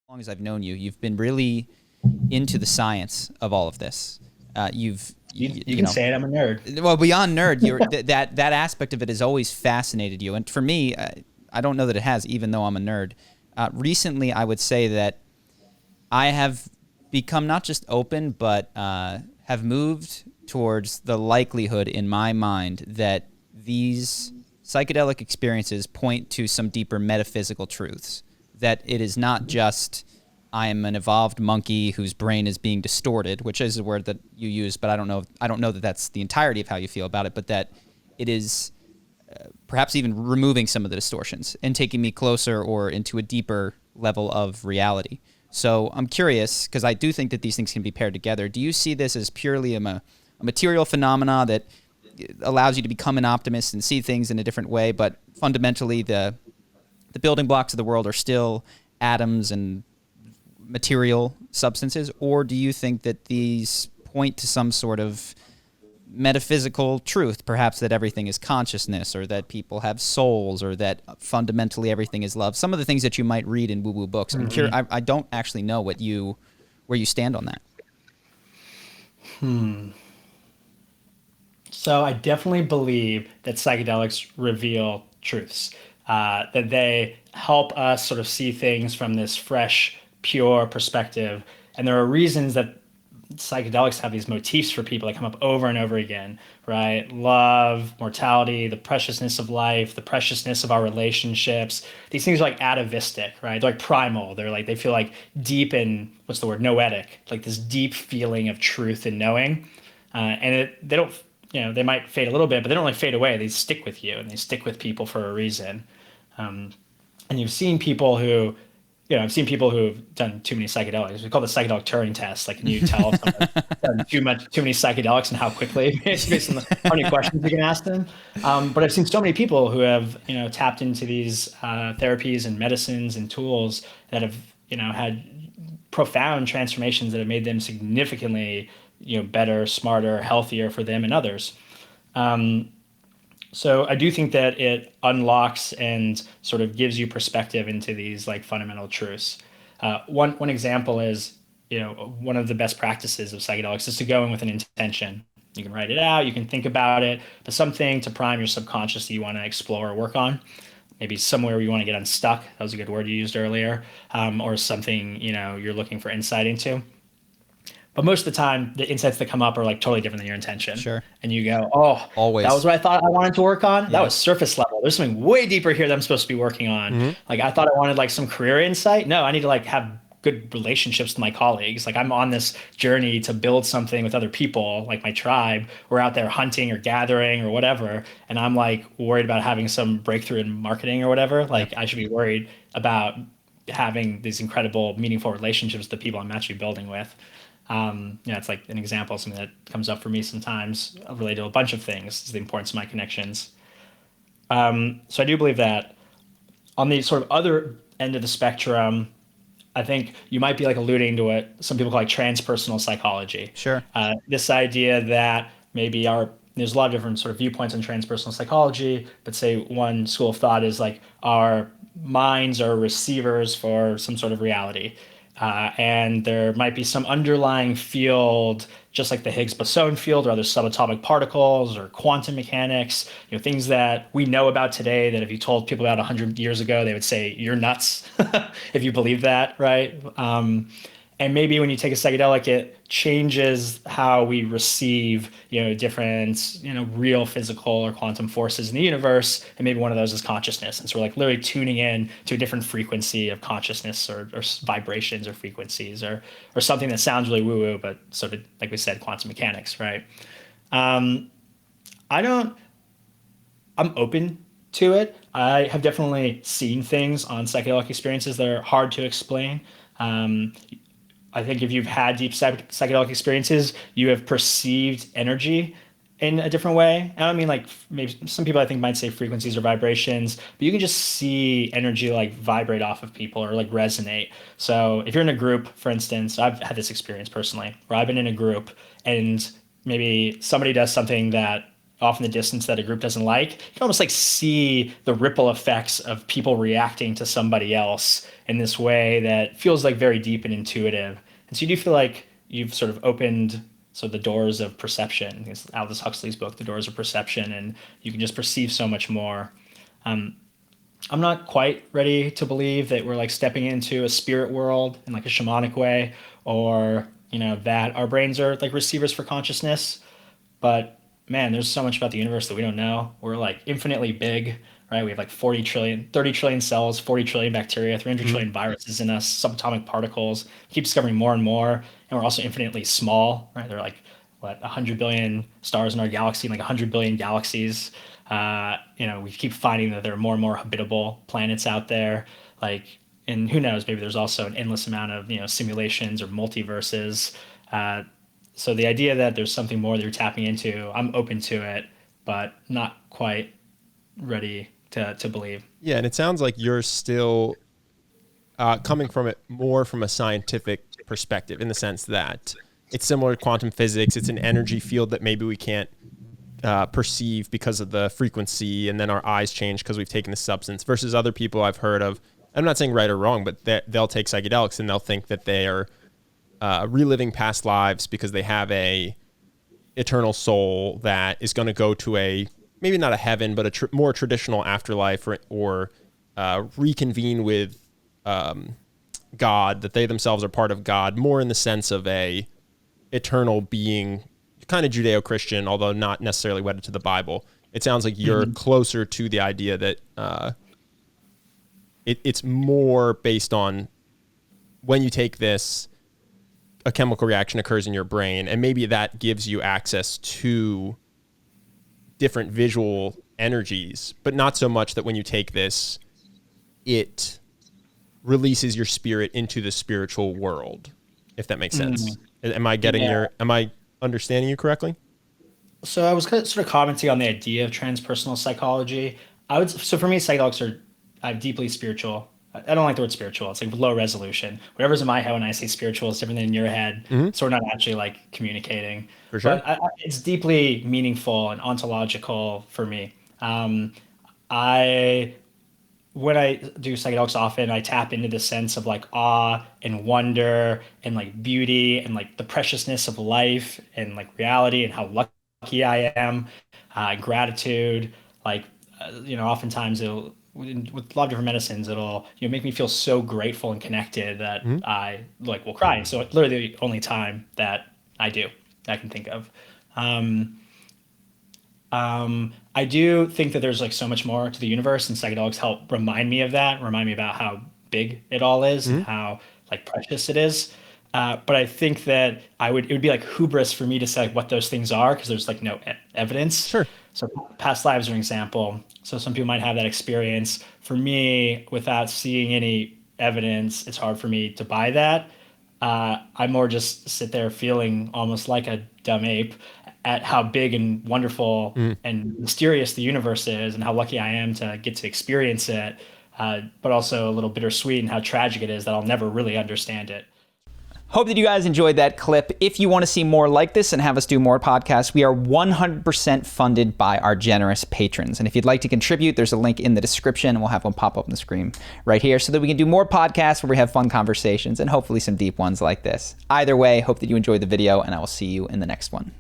long as I've known you, you've been really into the science of all of this. You You can know, say it. I'm a nerd. well, beyond nerd, that aspect of it has always fascinated you. And for me, I don't know that it has, even though I'm a nerd. Recently, I would say that I have become not just open, but have moved towards the likelihood in my mind that these psychedelic experiences point to some deeper metaphysical truths. That it is not just I am an evolved monkey whose brain is being distorted, which is a word that you use, but I don't know that that's the entirety of how you feel about it, but that it is perhaps even removing some of the distortions and taking me closer or into a deeper level of reality. So I'm curious, because I do think that these things can be paired together. Do you see this as purely a material phenomena that allows you to become an optimist and see things in a different way, but fundamentally the building blocks of the world are still atoms and material substances? Or do you think that these point to some sort of metaphysical truth, perhaps that everything is consciousness, or that people have souls, or that fundamentally everything is love? Some of the things that you might read in woo-woo books. I'm curious. I don't actually know where you stand on that. So I definitely believe that psychedelics reveal truths, that they help us sort of see things from this fresh, pure perspective. And there are reasons that psychedelics have these motifs for people that come up over and over again, right? Love, mortality, the preciousness of life, the preciousness of our relationships. These things are like atavistic, right? They're like primal. They feel like deep and what's the word? Noetic, like this deep feeling of truth and knowing. They don't, they might fade a little bit, but they don't like fade away. They stick with you and they stick with people for a reason. And you've seen people who, I've seen people who've done too many psychedelics. We call it the psychedelic Turing test. Like, can you tell if someone's done too many psychedelics and how quickly, based on how many questions you can ask them? But I've seen so many people who have, tapped into these therapies and medicines and tools that have, had profound transformations that have made them significantly, better, smarter, healthier for them and others. So I do think that it unlocks and sort of gives you perspective into these like fundamental truths. One example is, one of the best practices of psychedelics is to go in with an intention. You can write it out, you can think about it, but something to prime your subconscious that you want to explore or work on. Maybe somewhere where you want to get unstuck. That was a good word you used earlier, or something you're looking for insight into. But most of the time, the insights that come up are like totally different than your intention. Sure. And you go, oh, that was Always. what I thought I wanted to work on. That Yeah. was surface level. There's something way deeper here that I'm supposed to be working on. Hmm. Like I thought I wanted like some career insight. No, I need to like have good relationships with my colleagues. Like I'm on this journey to build something with other people, like my tribe. We're out there hunting or gathering or whatever. And I'm like worried about having some breakthrough in marketing or whatever. Like I should be worried about having these incredible, meaningful relationships with the people I'm actually building with. It's like an example of something that comes up for me sometimes related to a bunch of things, is the importance of my connections. So I do believe that on the sort of other end of the spectrum, I think you might be like alluding to what some people call like transpersonal psychology. Sure. This idea that maybe there's a lot of different sort of viewpoints on transpersonal psychology, but say one school of thought is like our minds are receivers for some sort of reality. And there might be some underlying field, just like the Higgs boson field or other subatomic particles or quantum mechanics, things that we know about today that if you told people about 100 years ago, they would say, you're nuts if you believe that, right? And maybe when you take a psychedelic, it changes how we receive, different, real physical or quantum forces in the universe. And maybe one of those is consciousness. And so we're like literally tuning in to a different frequency of consciousness or vibrations or frequencies or something that sounds really woo-woo, but sort of, like we said, quantum mechanics, right? I don't, I'm open to it. I have definitely seen things on psychedelic experiences that are hard to explain. I think if you've had deep psychedelic experiences, you have perceived energy in a different way. I don't mean like maybe some people I think might say frequencies or vibrations, but you can just see energy like vibrate off of people or like resonate. So if you're in a group, for instance, I've had this experience personally where I've been in a group and maybe somebody does something that off in the distance that a group doesn't like, you can almost like see the ripple effects of people reacting to somebody else in this way that feels like very deep and intuitive. And so you do feel like you've sort of opened the doors of perception. It's Aldous Huxley's book, The Doors of Perception, and you can just perceive so much more. I'm not quite ready to believe that we're like stepping into a spirit world in like a shamanic way, or that our brains are like receivers for consciousness. But man, there's so much about the universe that we don't know. We're like infinitely big, right? We have like 30 trillion cells, 40 trillion bacteria, 300 trillion viruses in us, subatomic particles. We keep discovering more and more. And we're also infinitely small, right? There are like, 100 billion stars in our galaxy, and like 100 billion galaxies. We keep finding that there are more and more habitable planets out there. And who knows, maybe there's also an endless amount of, simulations or multiverses. So the idea that there's something more that you're tapping into, I'm open to it, but not quite ready to believe. Yeah, and it sounds like you're still coming from it more from a scientific perspective, in the sense that it's similar to quantum physics. It's an energy field that maybe we can't perceive because of the frequency, and then our eyes change because we've taken the substance, versus other people I've heard of. I'm not saying right or wrong, but they'll take psychedelics and they'll think that they are reliving past lives because they have a eternal soul that is going to go to a, maybe not a heaven, but a more traditional afterlife, or reconvene with God, that they themselves are part of God, more in the sense of a eternal being, kind of Judeo-Christian, although not necessarily wedded to the Bible. It sounds like you're closer to the idea that it's more based on when you take this, a chemical reaction occurs in your brain, and maybe that gives you access to different visual energies, but not so much that when you take this, it releases your spirit into the spiritual world, if that makes sense. Am I understanding you correctly? So I was sort of commenting on the idea of transpersonal psychology. So for me, psychedelics are deeply spiritual. I don't like the word spiritual. It's like low resolution. Whatever's in my head when I say spiritual is different than in your head. So we're not actually like communicating. For sure. But it's deeply meaningful and ontological for me. When I do psychedelics often, I tap into the sense of like awe and wonder and like beauty and like the preciousness of life and like reality and how lucky I am, gratitude. Oftentimes with a lot of different medicines, it'll make me feel so grateful and connected that I will cry. So it's literally the only time that I can think of. I do think that there's like so much more to the universe, and psychedelics help remind me of that, remind me about how big it all is and how like precious it is. But I think that it would be like hubris for me to say like what those things are, because there's like no evidence. Sure. So past lives are an example. So some people might have that experience. For me, without seeing any evidence, it's hard for me to buy that. I more just sit there feeling almost like a dumb ape at how big and wonderful and mysterious the universe is, and how lucky I am to get to experience it, but also a little bittersweet and how tragic it is that I'll never really understand it. Hope that you guys enjoyed that clip. If you want to see more like this and have us do more podcasts, we are 100% funded by our generous patrons. And if you'd like to contribute, there's a link in the description, and we'll have one pop up on the screen right here so that we can do more podcasts where we have fun conversations and hopefully some deep ones like this. Either way, hope that you enjoyed the video, and I will see you in the next one.